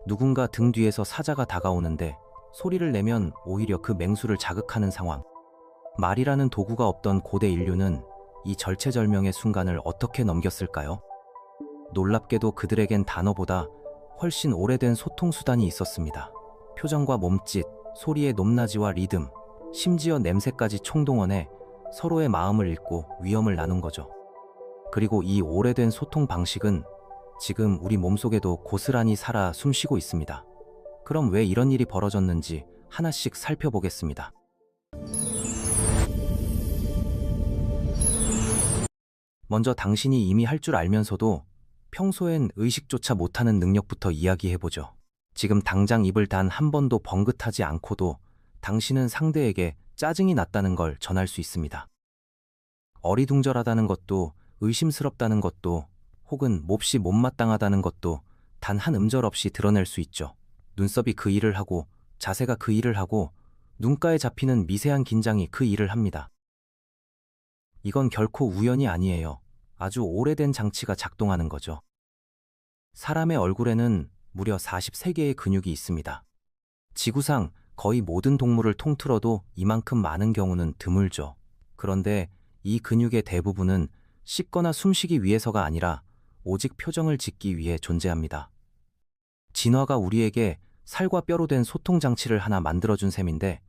누군가 등 뒤에서 사자가 다가오는데 소리를 내면 오히려 그 맹수를 자극하는 상황. 말이라는 도구가 없던 고대 인류는 이 절체절명의 순간을 어떻게 넘겼을까요? 놀랍게도 그들에겐 단어보다 훨씬 오래된 소통수단이 있었습니다. 표정과 몸짓, 소리의 높낮이와 리듬, 심지어 냄새까지 총동원해 서로의 마음을 읽고 위험을 나눈 거죠. 그리고 이 오래된 소통 방식은 지금 우리 몸속에도 고스란히 살아 숨쉬고 있습니다. 그럼 왜 이런 일이 벌어졌는지 하나씩 살펴보겠습니다. 먼저 당신이 이미 할 줄 알면서도 평소엔 의식조차 못하는 능력부터 이야기해보죠. 지금 당장 입을 단 한 번도 번긋하지 않고도 당신은 상대에게 짜증이 났다는 걸 전할 수 있습니다. 어리둥절하다는 것도, 의심스럽다는 것도, 혹은 몹시 못마땅하다는 것도 단 한 음절 없이 드러낼 수 있죠. 눈썹이 그 일을 하고, 자세가 그 일을 하고, 눈가에 잡히는 미세한 긴장이 그 일을 합니다. 이건 결코 우연이 아니에요. 아주 오래된 장치가 작동하는 거죠. 사람의 얼굴에는 무려 43개의 근육이 있습니다. 지구상 거의 모든 동물을 통틀어도 이만큼 많은 경우는 드물죠. 그런데 이 근육의 대부분은 씻거나 숨쉬기 위해서가 아니라 오직 표정을 짓기 위해 존재합니다. 진화가 우리에게 살과 뼈로 된 소통 장치를 하나 만들어준 셈인데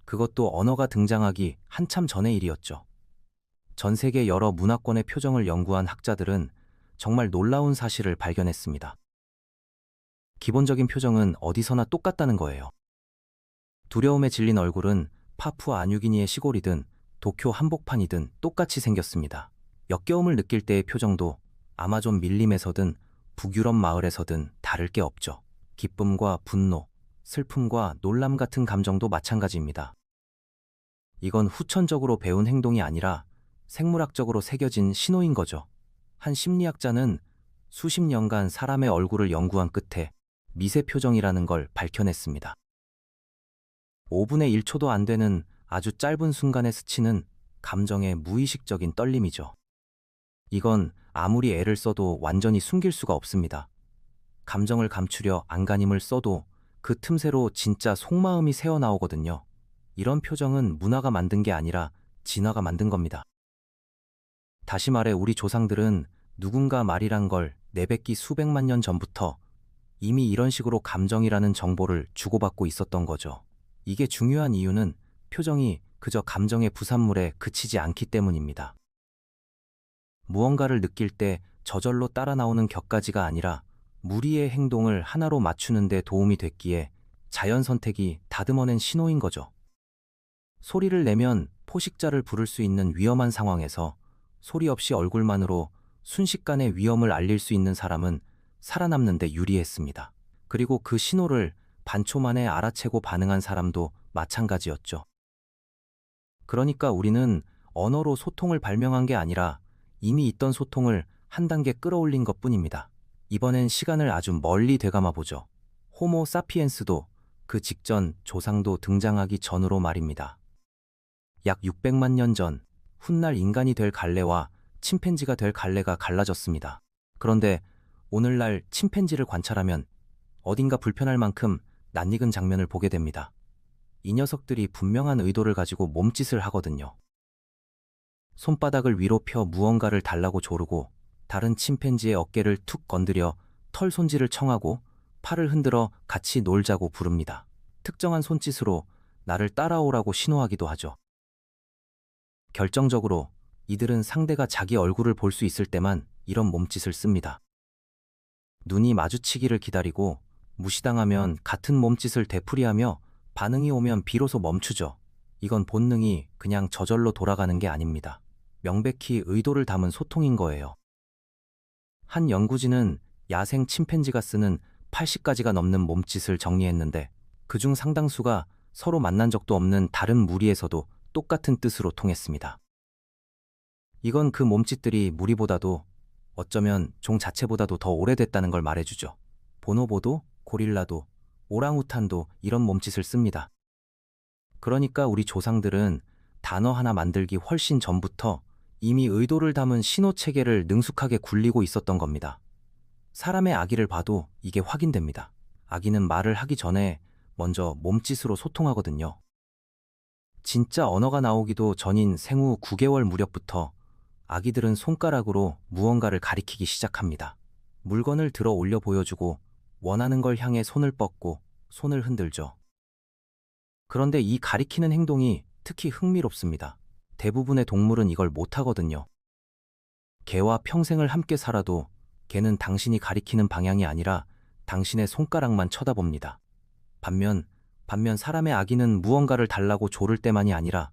그것도 언어가 등장하기 한참 전의 일이었죠. 전 세계 여러 문화권의 표정을 연구한 학자들은 정말 놀라운 사실을 발견했습니다. 기본적인 표정은 어디서나 똑같다는 거예요. 두려움에 질린 얼굴은 파푸아 아뉴기니의 시골이든 도쿄 한복판이든 똑같이 생겼습니다. 역겨움을 느낄 때의 표정도 아마존 밀림에서든 북유럽 마을에서든 다를 게 없죠. 기쁨과 분노, 슬픔과 놀람 같은 감정도 마찬가지입니다. 이건 후천적으로 배운 행동이 아니라 생물학적으로 새겨진 신호인 거죠. 한 심리학자는 수십 년간 사람의 얼굴을 연구한 끝에 미세표정이라는 걸 밝혀냈습니다. 5분의 1초도 안 되는 아주 짧은 순간에 스치는 감정의 무의식적인 떨림이죠. 이건 아무리 애를 써도 완전히 숨길 수가 없습니다. 감정을 감추려 안간힘을 써도 그 틈새로 진짜 속마음이 새어나오거든요. 이런 표정은 문화가 만든 게 아니라 진화가 만든 겁니다. 다시 말해 우리 조상들은 누군가 말이란 걸 내뱉기 수백만 년 전부터 이미 이런 식으로 감정이라는 정보를 주고받고 있었던 거죠. 이게 중요한 이유는 표정이 그저 감정의 부산물에 그치지 않기 때문입니다. 무언가를 느낄 때 저절로 따라 나오는 격가지가 아니라 무리의 행동을 하나로 맞추는 데 도움이 됐기에 자연 선택이 다듬어낸 신호인 거죠. 소리를 내면 포식자를 부를 수 있는 위험한 상황에서 소리 없이 얼굴만으로 순식간에 위험을 알릴 수 있는 사람은 살아남는 데 유리했습니다. 그리고 그 신호를 반초 만에 알아채고 반응한 사람도 마찬가지였죠. 그러니까 우리는 언어로 소통을 발명한 게 아니라 이미 있던 소통을 한 단계 끌어올린 것뿐입니다. 이번엔 시간을 아주 멀리 되감아 보죠. 호모 사피엔스도 그 직전 조상도 등장하기 전으로 말입니다. 약 600만 년 전 훗날 인간이 될 갈래와 침팬지가 될 갈래가 갈라졌습니다. 그런데 오늘날 침팬지를 관찰하면 어딘가 불편할 만큼 낯익은 장면을 보게 됩니다. 이 녀석들이 분명한 의도를 가지고 몸짓을 하거든요. 손바닥을 위로 펴 무언가를 달라고 조르고 다른 침팬지의 어깨를 툭 건드려 털 손질을 청하고 팔을 흔들어 같이 놀자고 부릅니다. 특정한 손짓으로 나를 따라오라고 신호하기도 하죠. 결정적으로 이들은 상대가 자기 얼굴을 볼 수 있을 때만 이런 몸짓을 씁니다. 눈이 마주치기를 기다리고 무시당하면 같은 몸짓을 되풀이하며 반응이 오면 비로소 멈추죠. 이건 본능이 그냥 저절로 돌아가는 게 아닙니다. 명백히 의도를 담은 소통인 거예요. 한 연구진은 야생 침팬지가 쓰는 80가지가 넘는 몸짓을 정리했는데 그중 상당수가 서로 만난 적도 없는 다른 무리에서도 똑같은 뜻으로 통했습니다. 이건 그 몸짓들이 무리보다도 어쩌면 종 자체보다도 더 오래됐다는 걸 말해주죠. 보노보도, 고릴라도, 오랑우탄도 이런 몸짓을 씁니다. 그러니까 우리 조상들은 단어 하나 만들기 훨씬 전부터 이미 의도를 담은 신호체계를 능숙하게 굴리고 있었던 겁니다. 사람의 아기를 봐도 이게 확인됩니다. 아기는 말을 하기 전에 먼저 몸짓으로 소통하거든요. 진짜 언어가 나오기도 전인 생후 9개월 무렵부터 아기들은 손가락으로 무언가를 가리키기 시작합니다. 물건을 들어 올려 보여주고 원하는 걸 향해 손을 뻗고 손을 흔들죠. 그런데 이 가리키는 행동이 특히 흥미롭습니다. 대부분의 동물은 이걸 못하거든요. 개와 평생을 함께 살아도 개는 당신이 가리키는 방향이 아니라 당신의 손가락만 쳐다봅니다. 반면 사람의 아기는 무언가를 달라고 조를 때만이 아니라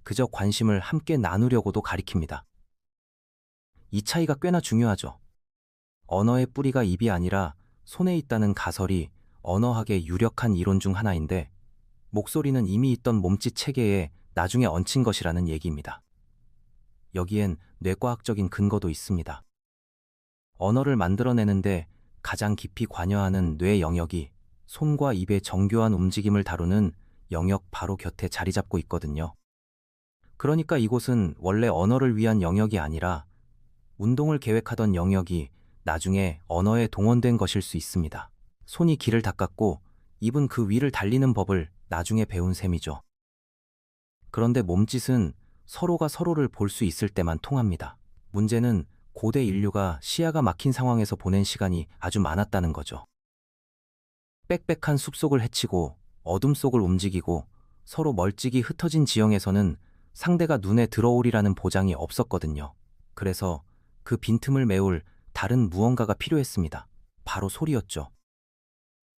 그저 관심을 함께 나누려고도 가리킵니다. 이 차이가 꽤나 중요하죠. 언어의 뿌리가 입이 아니라 손에 있다는 가설이 언어학의 유력한 이론 중 하나인데, 목소리는 이미 있던 몸짓 체계에 나중에 얹힌 것이라는 얘기입니다. 여기엔 뇌과학적인 근거도 있습니다. 언어를 만들어내는데 가장 깊이 관여하는 뇌 영역이 손과 입의 정교한 움직임을 다루는 영역 바로 곁에 자리 잡고 있거든요. 그러니까 이곳은 원래 언어를 위한 영역이 아니라 운동을 계획하던 영역이 나중에 언어에 동원된 것일 수 있습니다. 손이 길을 닦았고 입은 그 위를 달리는 법을 나중에 배운 셈이죠. 그런데 몸짓은 서로가 서로를 볼 수 있을 때만 통합니다. 문제는 고대 인류가 시야가 막힌 상황에서 보낸 시간이 아주 많았다는 거죠. 빽빽한 숲속을 헤치고 어둠 속을 움직이고 서로 멀찍이 흩어진 지형에서는 상대가 눈에 들어오리라는 보장이 없었거든요. 그래서 그 빈틈을 메울 다른 무언가가 필요했습니다. 바로 소리였죠.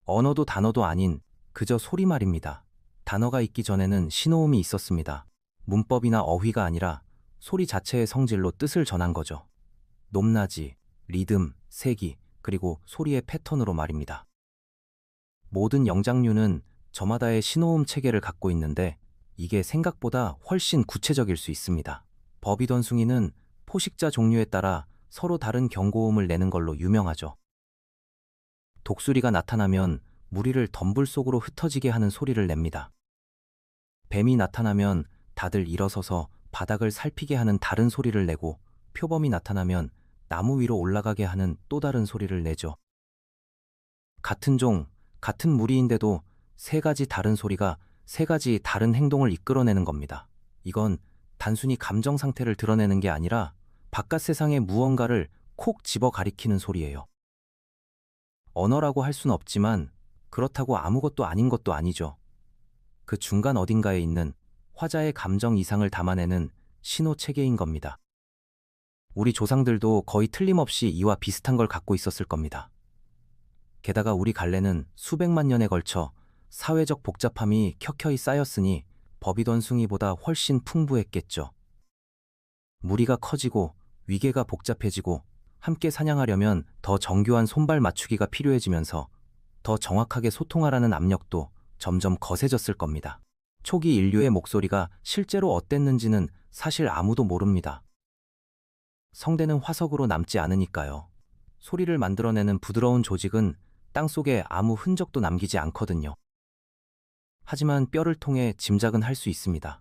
언어도 단어도 아닌 그저 소리 말입니다. 단어가 있기 전에는 신호음이 있었습니다. 문법이나 어휘가 아니라 소리 자체의 성질로 뜻을 전한 거죠. 높낮이, 리듬, 세기, 그리고 소리의 패턴으로 말입니다. 모든 영장류는 저마다의 신호음 체계를 갖고 있는데 이게 생각보다 훨씬 구체적일 수 있습니다. 버비던숭이는 포식자 종류에 따라 서로 다른 경고음을 내는 걸로 유명하죠. 독수리가 나타나면 무리를 덤불 속으로 흩어지게 하는 소리를 냅니다. 뱀이 나타나면 다들 일어서서 바닥을 살피게 하는 다른 소리를 내고, 표범이 나타나면 나무 위로 올라가게 하는 또 다른 소리를 내죠. 같은 종, 같은 무리인데도 세 가지 다른 소리가 세 가지 다른 행동을 이끌어내는 겁니다. 이건 단순히 감정 상태를 드러내는 게 아니라 바깥 세상의 무언가를 콕 집어 가리키는 소리예요. 언어라고 할 수는 없지만 그렇다고 아무것도 아닌 것도 아니죠. 그 중간 어딘가에 있는 화자의 감정 이상을 담아내는 신호 체계인 겁니다. 우리 조상들도 거의 틀림없이 이와 비슷한 걸 갖고 있었을 겁니다. 게다가 우리 갈래는 수백만 년에 걸쳐 사회적 복잡함이 켜켜이 쌓였으니 버비던숭이보다 훨씬 풍부했겠죠. 무리가 커지고 위계가 복잡해지고 함께 사냥하려면 더 정교한 손발 맞추기가 필요해지면서 더 정확하게 소통하라는 압력도 점점 거세졌을 겁니다. 초기 인류의 목소리가 실제로 어땠는지는 사실 아무도 모릅니다. 성대는 화석으로 남지 않으니까요. 소리를 만들어내는 부드러운 조직은 땅속에 아무 흔적도 남기지 않거든요. 하지만 뼈를 통해 짐작은 할 수 있습니다.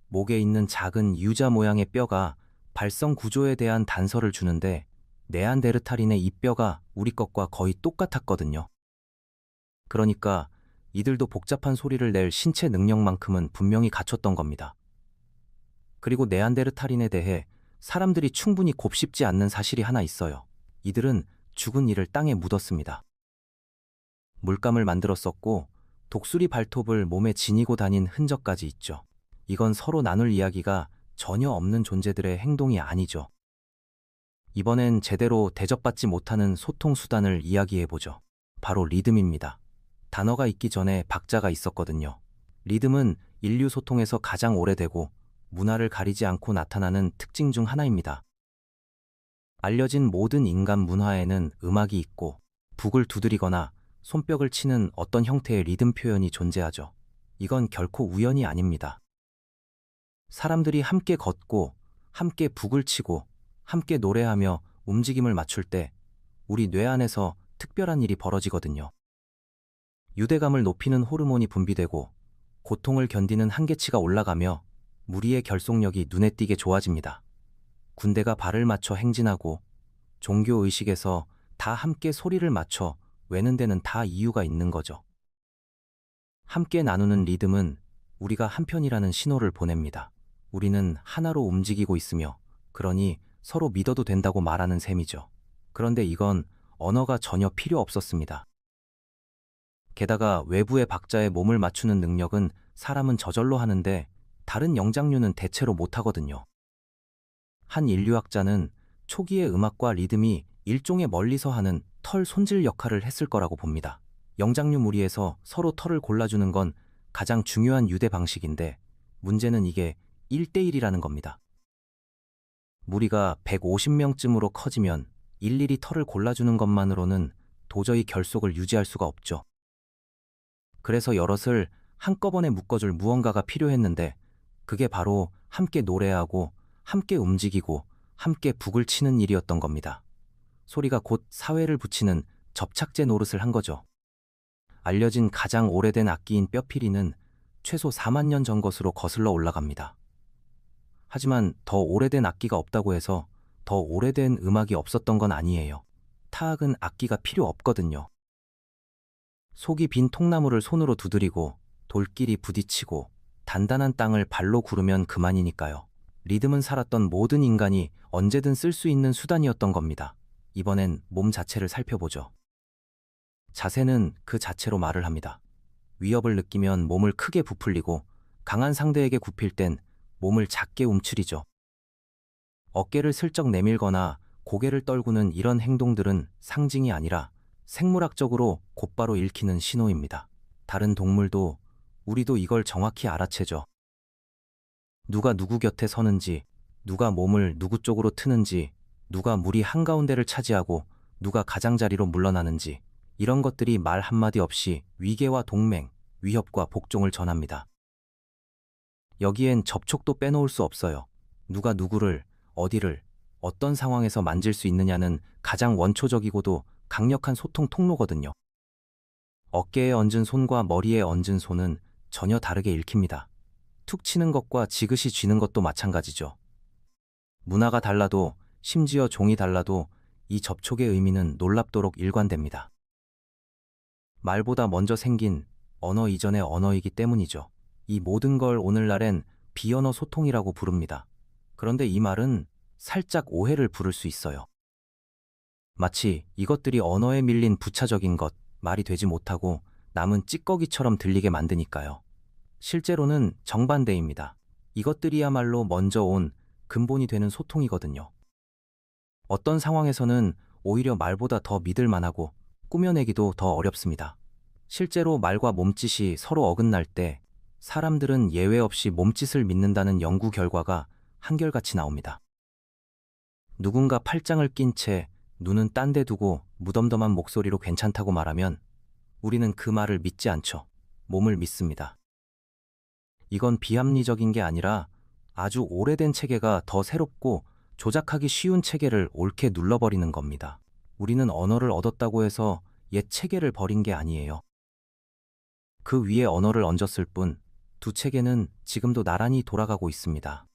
목에 있는 작은 U자 모양의 뼈가 발성 구조에 대한 단서를 주는데, 네안데르탈인의 이 뼈가 우리 것과 거의 똑같았거든요. 그러니까 이들도 복잡한 소리를 낼 신체 능력만큼은 분명히 갖췄던 겁니다. 그리고 네안데르탈인에 대해 사람들이 충분히 곱씹지 않는 사실이 하나 있어요. 이들은 죽은 이를 땅에 묻었습니다. 물감을 만들었었고 독수리 발톱을 몸에 지니고 다닌 흔적까지 있죠. 이건 서로 나눌 이야기가 전혀 없는 존재들의 행동이 아니죠. 이번엔 제대로 대접받지 못하는 소통 수단을 이야기해보죠. 바로 리듬입니다. 단어가 있기 전에 박자가 있었거든요. 리듬은 인류 소통에서 가장 오래되고 문화를 가리지 않고 나타나는 특징 중 하나입니다. 알려진 모든 인간 문화에는 음악이 있고 북을 두드리거나 손뼉을 치는 어떤 형태의 리듬 표현이 존재하죠. 이건 결코 우연이 아닙니다. 사람들이 함께 걷고 함께 북을 치고 함께 노래하며 움직임을 맞출 때 우리 뇌 안에서 특별한 일이 벌어지거든요. 유대감을 높이는 호르몬이 분비되고 고통을 견디는 한계치가 올라가며 무리의 결속력이 눈에 띄게 좋아집니다. 군대가 발을 맞춰 행진하고 종교의식에서 다 함께 소리를 맞춰 왜는 데는 다 이유가 있는 거죠. 함께 나누는 리듬은 우리가 한편이라는 신호를 보냅니다. 우리는 하나로 움직이고 있으며, 그러니 서로 믿어도 된다고 말하는 셈이죠. 그런데 이건 언어가 전혀 필요 없었습니다. 게다가 외부의 박자에 몸을 맞추는 능력은 사람은 저절로 하는데 다른 영장류는 대체로 못하거든요. 한 인류학자는 초기의 음악과 리듬이 일종의 멀리서 하는 털 손질 역할을 했을 거라고 봅니다. 영장류 무리에서 서로 털을 골라주는 건 가장 중요한 유대 방식인데, 문제는 이게 1대1이라는 겁니다. 무리가 150명쯤으로 커지면 일일이 털을 골라주는 것만으로는 도저히 결속을 유지할 수가 없죠. 그래서 여럿을 한꺼번에 묶어줄 무언가가 필요했는데, 그게 바로 함께 노래하고 함께 움직이고 함께 북을 치는 일이었던 겁니다. 소리가 곧 사회를 붙이는 접착제 노릇을 한 거죠. 알려진 가장 오래된 악기인 뼈피리는 최소 4만 년 전 것으로 거슬러 올라갑니다. 하지만 더 오래된 악기가 없다고 해서 더 오래된 음악이 없었던 건 아니에요. 타악은 악기가 필요 없거든요. 속이 빈 통나무를 손으로 두드리고 돌끼리 부딪히고 단단한 땅을 발로 구르면 그만이니까요. 리듬은 살았던 모든 인간이 언제든 쓸 수 있는 수단이었던 겁니다. 이번엔 몸 자체를 살펴보죠. 자세는 그 자체로 말을 합니다. 위협을 느끼면 몸을 크게 부풀리고, 강한 상대에게 굽힐 땐 몸을 작게 움츠리죠. 어깨를 슬쩍 내밀거나 고개를 떨구는 이런 행동들은 상징이 아니라 생물학적으로 곧바로 읽히는 신호입니다. 다른 동물도, 우리도 이걸 정확히 알아채죠. 누가 누구 곁에 서는지, 누가 몸을 누구 쪽으로 트는지, 누가 무리 한가운데를 차지하고 누가 가장자리로 물러나는지, 이런 것들이 말 한마디 없이 위계와 동맹, 위협과 복종을 전합니다. 여기엔 접촉도 빼놓을 수 없어요. 누가 누구를, 어디를, 어떤 상황에서 만질 수 있느냐는 가장 원초적이고도 강력한 소통 통로거든요. 어깨에 얹은 손과 머리에 얹은 손은 전혀 다르게 읽힙니다. 툭 치는 것과 지그시 쥐는 것도 마찬가지죠. 문화가 달라도, 심지어 종이 달라도 이 접촉의 의미는 놀랍도록 일관됩니다. 말보다 먼저 생긴 언어 이전의 언어이기 때문이죠. 이 모든 걸 오늘날엔 비언어 소통이라고 부릅니다. 그런데 이 말은 살짝 오해를 부를 수 있어요. 마치 이것들이 언어에 밀린 부차적인 것, 말이 되지 못하고 남은 찌꺼기처럼 들리게 만드니까요. 실제로는 정반대입니다. 이것들이야말로 먼저 온 근본이 되는 소통이거든요. 어떤 상황에서는 오히려 말보다 더 믿을 만하고 꾸며내기도 더 어렵습니다. 실제로 말과 몸짓이 서로 어긋날 때 사람들은 예외 없이 몸짓을 믿는다는 연구 결과가 한결같이 나옵니다. 누군가 팔짱을 낀 채 눈은 딴 데 두고 무덤덤한 목소리로 괜찮다고 말하면 우리는 그 말을 믿지 않죠. 몸을 믿습니다. 이건 비합리적인 게 아니라 아주 오래된 체계가 더 새롭고 조작하기 쉬운 체계를 옳게 눌러버리는 겁니다. 우리는 언어를 얻었다고 해서 옛 체계를 버린 게 아니에요. 그 위에 언어를 얹었을 뿐 두 체계는 지금도 나란히 돌아가고 있습니다.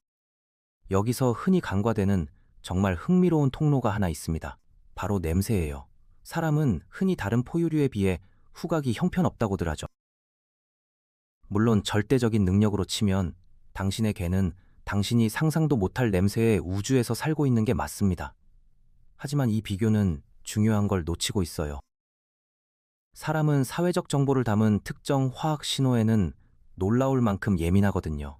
여기서 흔히 간과되는 정말 흥미로운 통로가 하나 있습니다. 바로 냄새예요. 사람은 흔히 다른 포유류에 비해 후각이 형편없다고들 하죠. 물론 절대적인 능력으로 치면 당신의 개는 당신이 상상도 못할 냄새의 우주에서 살고 있는 게 맞습니다. 하지만 이 비교는 중요한 걸 놓치고 있어요. 사람은 사회적 정보를 담은 특정 화학 신호에는 놀라울 만큼 예민하거든요.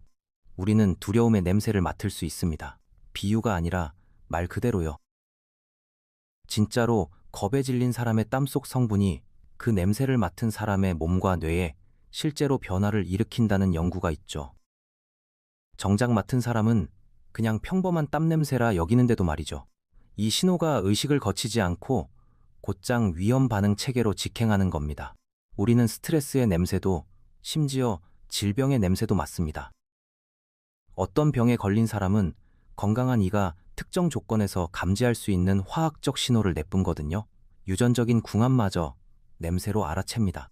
우리는 두려움의 냄새를 맡을 수 있습니다. 비유가 아니라 말 그대로요. 진짜로 겁에 질린 사람의 땀속 성분이 그 냄새를 맡은 사람의 몸과 뇌에 실제로 변화를 일으킨다는 연구가 있죠. 정작 맡은 사람은 그냥 평범한 땀 냄새라 여기는데도 말이죠. 이 신호가 의식을 거치지 않고 곧장 위험 반응 체계로 직행하는 겁니다. 우리는 스트레스의 냄새도, 심지어 질병의 냄새도 맡습니다. 어떤 병에 걸린 사람은 건강한 이가 특정 조건에서 감지할 수 있는 화학적 신호를 내뿜거든요. 유전적인 궁합마저 냄새로 알아챕니다.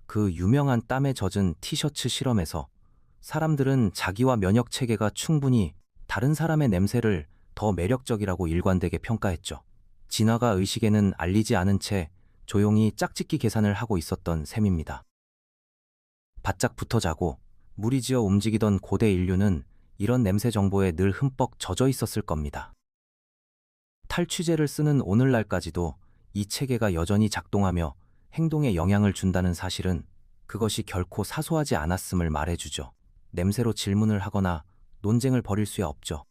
그 유명한 땀에 젖은 티셔츠 실험에서 사람들은 자기와 면역 체계가 충분히 다른 사람의 냄새를 더 매력적이라고 일관되게 평가했죠. 진화가 의식에는 알리지 않은 채 조용히 짝짓기 계산을 하고 있었던 셈입니다. 바짝 붙어 자고 무리지어 움직이던 고대 인류는 이런 냄새 정보에 늘 흠뻑 젖어 있었을 겁니다. 탈취제를 쓰는 오늘날까지도 이 체계가 여전히 작동하며 행동에 영향을 준다는 사실은 그것이 결코 사소하지 않았음을 말해주죠. 냄새로 질문을 하거나 논쟁을 벌일 수야 없죠.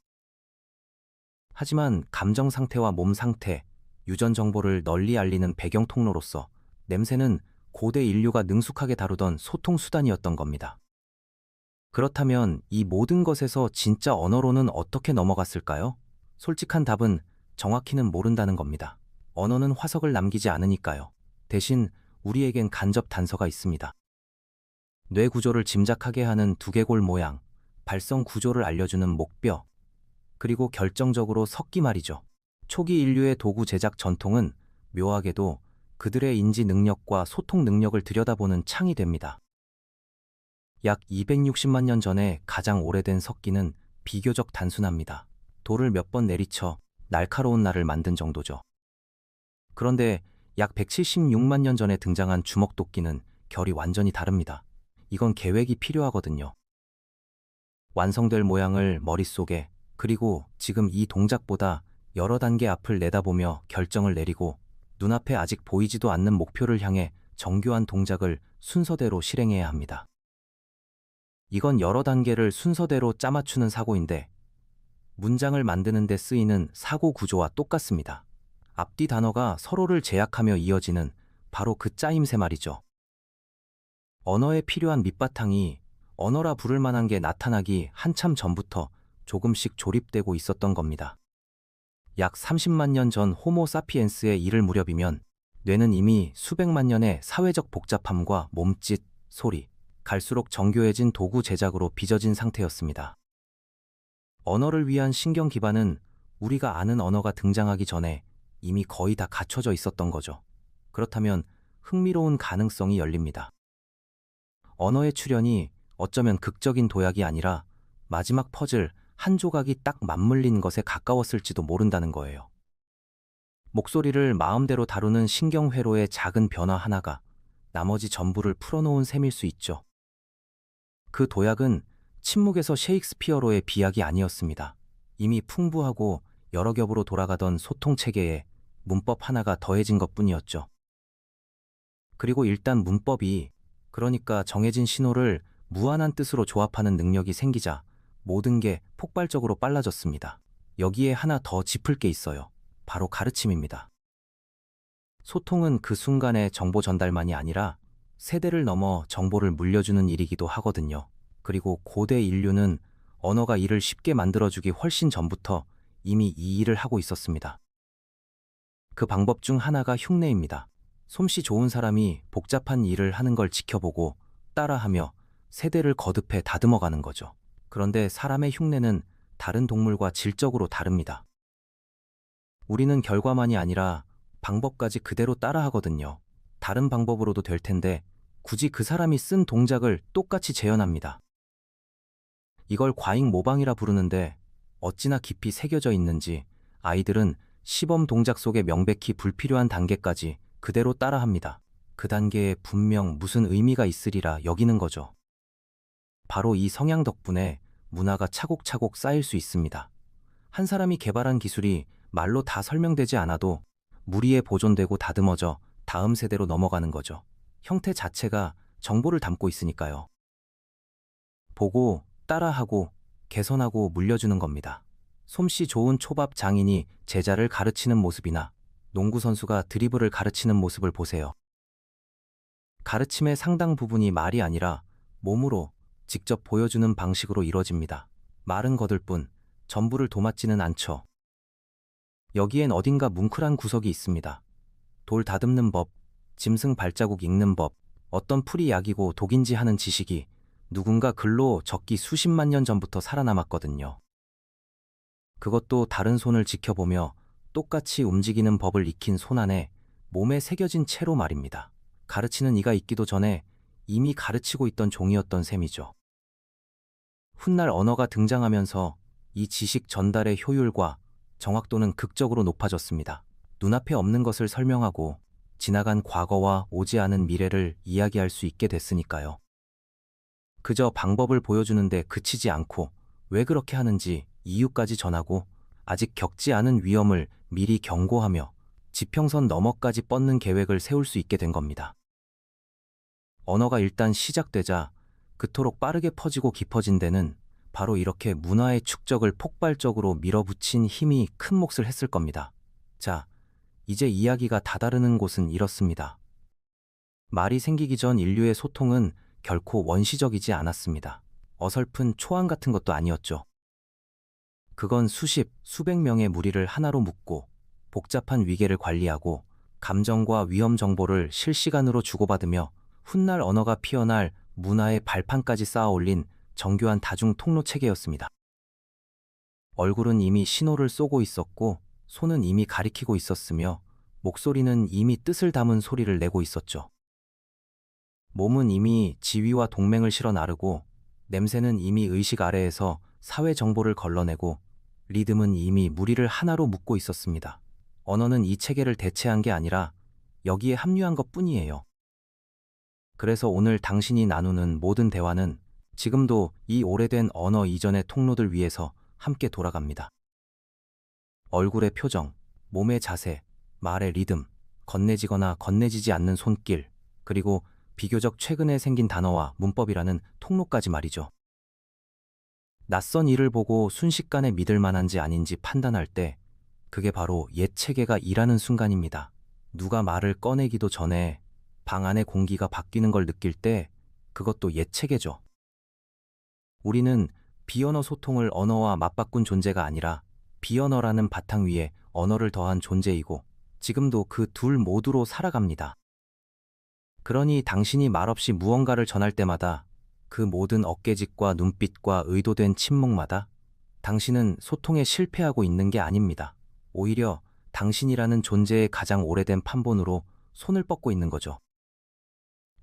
하지만 감정 상태와 몸 상태, 유전 정보를 널리 알리는 배경 통로로서 냄새는 고대 인류가 능숙하게 다루던 소통 수단이었던 겁니다. 그렇다면 이 모든 것에서 진짜 언어로는 어떻게 넘어갔을까요? 솔직한 답은 정확히는 모른다는 겁니다. 언어는 화석을 남기지 않으니까요. 대신 우리에겐 간접 단서가 있습니다. 뇌 구조를 짐작하게 하는 두개골 모양, 발성 구조를 알려주는 목뼈, 그리고 결정적으로 석기 말이죠. 초기 인류의 도구 제작 전통은 묘하게도 그들의 인지 능력과 소통 능력을 들여다보는 창이 됩니다. 약 260만 년 전에 가장 오래된 석기는 비교적 단순합니다. 돌을 몇 번 내리쳐 날카로운 날을 만든 정도죠. 그런데 약 176만 년 전에 등장한 주먹도끼는 결이 완전히 다릅니다. 이건 계획이 필요하거든요. 완성될 모양을 머릿속에, 그리고 지금 이 동작보다 여러 단계 앞을 내다보며 결정을 내리고 눈앞에 아직 보이지도 않는 목표를 향해 정교한 동작을 순서대로 실행해야 합니다. 이건 여러 단계를 순서대로 짜맞추는 사고인데 문장을 만드는 데 쓰이는 사고 구조와 똑같습니다. 앞뒤 단어가 서로를 제약하며 이어지는 바로 그 짜임새 말이죠. 언어에 필요한 밑바탕이 언어라 부를 만한 게 나타나기 한참 전부터 조금씩 조립되고 있었던 겁니다. 약 30만 년 전 호모 사피엔스에 이를 무렵이면 뇌는 이미 수백만 년의 사회적 복잡함과 몸짓, 소리, 갈수록 정교해진 도구 제작으로 빚어진 상태였습니다. 언어를 위한 신경 기반은 우리가 아는 언어가 등장하기 전에 이미 거의 다 갖춰져 있었던 거죠. 그렇다면 흥미로운 가능성이 열립니다. 언어의 출현이 어쩌면 극적인 도약이 아니라 마지막 퍼즐 한 조각이 딱 맞물린 것에 가까웠을지도 모른다는 거예요. 목소리를 마음대로 다루는 신경회로의 작은 변화 하나가 나머지 전부를 풀어놓은 셈일 수 있죠. 그 도약은 침묵에서 셰익스피어로의 비약이 아니었습니다. 이미 풍부하고 여러 겹으로 돌아가던 소통체계에 문법 하나가 더해진 것뿐이었죠. 그리고 일단 문법이, 그러니까 정해진 신호를 무한한 뜻으로 조합하는 능력이 생기자 모든 게 폭발적으로 빨라졌습니다. 여기에 하나 더 짚을 게 있어요. 바로 가르침입니다. 소통은 그 순간의 정보 전달만이 아니라 세대를 넘어 정보를 물려주는 일이기도 하거든요. 그리고 고대 인류는 언어가 이를 쉽게 만들어주기 훨씬 전부터 이미 이 일을 하고 있었습니다. 그 방법 중 하나가 흉내입니다. 솜씨 좋은 사람이 복잡한 일을 하는 걸 지켜보고 따라하며 세대를 거듭해 다듬어가는 거죠. 그런데 사람의 흉내는 다른 동물과 질적으로 다릅니다. 우리는 결과만이 아니라 방법까지 그대로 따라하거든요. 다른 방법으로도 될 텐데 굳이 그 사람이 쓴 동작을 똑같이 재현합니다. 이걸 과잉 모방이라 부르는데 어찌나 깊이 새겨져 있는지 아이들은 시범 동작 속에 명백히 불필요한 단계까지 그대로 따라합니다. 그 단계에 분명 무슨 의미가 있으리라 여기는 거죠. 바로 이 성향 덕분에 문화가 차곡차곡 쌓일 수 있습니다. 한 사람이 개발한 기술이 말로 다 설명되지 않아도 무리에 보존되고 다듬어져 다음 세대로 넘어가는 거죠. 형태 자체가 정보를 담고 있으니까요. 보고, 따라하고, 개선하고 물려주는 겁니다. 솜씨 좋은 초밥 장인이 제자를 가르치는 모습이나 농구 선수가 드리블을 가르치는 모습을 보세요. 가르침의 상당 부분이 말이 아니라 몸으로 직접 보여주는 방식으로 이뤄집니다. 말은 거들 뿐 전부를 도맡지는 않죠. 여기엔 어딘가 뭉클한 구석이 있습니다. 돌 다듬는 법, 짐승 발자국 읽는 법, 어떤 풀이 약이고 독인지 하는 지식이 누군가 글로 적기 수십만 년 전부터 살아남았거든요. 그것도 다른 손을 지켜보며 똑같이 움직이는 법을 익힌 손 안에 몸에 새겨진 채로 말입니다. 가르치는 이가 있기도 전에 이미 가르치고 있던 종이었던 셈이죠. 훗날 언어가 등장하면서 이 지식 전달의 효율과 정확도는 극적으로 높아졌습니다. 눈앞에 없는 것을 설명하고 지나간 과거와 오지 않은 미래를 이야기할 수 있게 됐으니까요. 그저 방법을 보여주는데 그치지 않고 왜 그렇게 하는지 이유까지 전하고 아직 겪지 않은 위험을 미리 경고하며 지평선 너머까지 뻗는 계획을 세울 수 있게 된 겁니다. 언어가 일단 시작되자 그토록 빠르게 퍼지고 깊어진 데는 바로 이렇게 문화의 축적을 폭발적으로 밀어붙인 힘이 큰 몫을 했을 겁니다. 자, 이제 이야기가 다다르는 곳은 이렇습니다. 말이 생기기 전 인류의 소통은 결코 원시적이지 않았습니다. 어설픈 초안 같은 것도 아니었죠. 그건 수십, 수백 명의 무리를 하나로 묶고 복잡한 위계를 관리하고 감정과 위험 정보를 실시간으로 주고받으며 훗날 언어가 피어날 문화의 발판까지 쌓아 올린 정교한 다중 통로 체계였습니다. 얼굴은 이미 신호를 쏘고 있었고 손은 이미 가리키고 있었으며 목소리는 이미 뜻을 담은 소리를 내고 있었죠. 몸은 이미 지위와 동맹을 실어 나르고 냄새는 이미 의식 아래에서 사회 정보를 걸러내고 리듬은 이미 무리를 하나로 묶고 있었습니다. 언어는 이 체계를 대체한 게 아니라 여기에 합류한 것뿐이에요. 그래서 오늘 당신이 나누는 모든 대화는 지금도 이 오래된 언어 이전의 통로들 위에서 함께 돌아갑니다. 얼굴의 표정, 몸의 자세, 말의 리듬, 건네지거나 건네지지 않는 손길, 그리고 비교적 최근에 생긴 단어와 문법이라는 통로까지 말이죠. 낯선 일을 보고 순식간에 믿을 만한지 아닌지 판단할 때 그게 바로 옛 체계가 일하는 순간입니다. 누가 말을 꺼내기도 전에 방 안의 공기가 바뀌는 걸 느낄 때 그것도 옛 체계죠. 우리는 비언어 소통을 언어와 맞바꾼 존재가 아니라 비언어라는 바탕 위에 언어를 더한 존재이고 지금도 그 둘 모두로 살아갑니다. 그러니 당신이 말없이 무언가를 전할 때마다 그 모든 어깨짓과 눈빛과 의도된 침묵마다 당신은 소통에 실패하고 있는 게 아닙니다. 오히려 당신이라는 존재의 가장 오래된 판본으로 손을 뻗고 있는 거죠.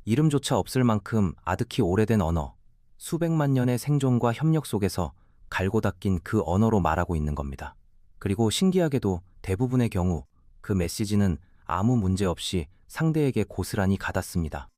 이름조차 없을 만큼 아득히 오래된 언어, 수백만 년의 생존과 협력 속에서 갈고 닦인 그 언어로 말하고 있는 겁니다. 그리고 신기하게도 대부분의 경우 그 메시지는 아무 문제 없이 상대에게 고스란히 가닿습니다.